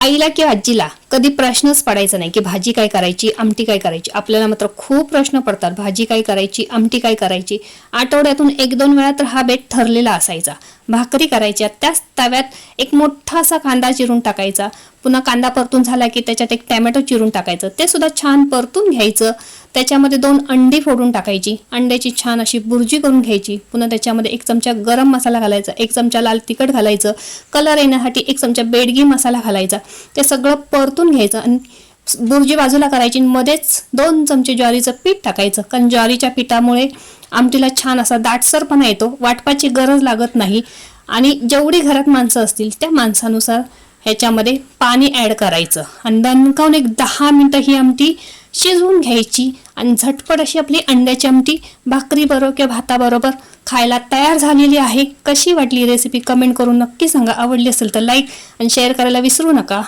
आईला किंवा आजीला कधी प्रश्नच पडायचा नाही की भाजी काय करायची, आमटी काय करायची. आपल्याला मात्र खूप प्रश्न पडतात, भाजी काय करायची, आमटी काय करायची. आठवड्यातून 1-2 वेळा तर हा बेत ठरलेला असायचा. भाकरी करायच्या, त्याच तव्यात एक मोठासा कांदा चिरून टाकायचा. पुन्हा कांदा परतून झाला की त्याच्यात एक टॅमॅटो चिरून टाकायचं, ते सुद्धा छान परतून घ्यायचं. त्याच्यामध्ये 2 अंडी फोडून टाकायची, अंड्याची छान अशी बुर्जी करून घ्यायची. पुन्हा त्याच्यामध्ये 1 चमचा गरम मसाला घालायचा, 1 चमचा लाल तिखट घालायचं, कलर येण्यासाठी 1 चमचा बेडगी मसाला घालायचा. ते सगळं परतून घ्यायचं आणि बुर्जी बाजूला करायची. मध्येच 2 चमचे ज्वारीचं पीठ टाकायचं, कारण ज्वारीच्या पिठामुळे आमटीला छान असा दाटसरपणा येतो, वाटपाची गरज लागत नाही. आणि जेवढी घरात माणसं असतील त्या माणसानुसार ह्याच्यामध्ये पाणी ॲड करायचं आणि दणकावून एक 10 मिनिटं ही आमटी शिजवून घ्यायची. आणि झटपट अशी आपली अंड्याची आमटी भाकरी बरोबर किंवा भाताबरोबर खायला तयार झालेली आहे. कशी वाटली रेसिपी कमेंट करून नक्की सांगा. आवडली असेल तर लाईक आणि शेअर करायला विसरू नका.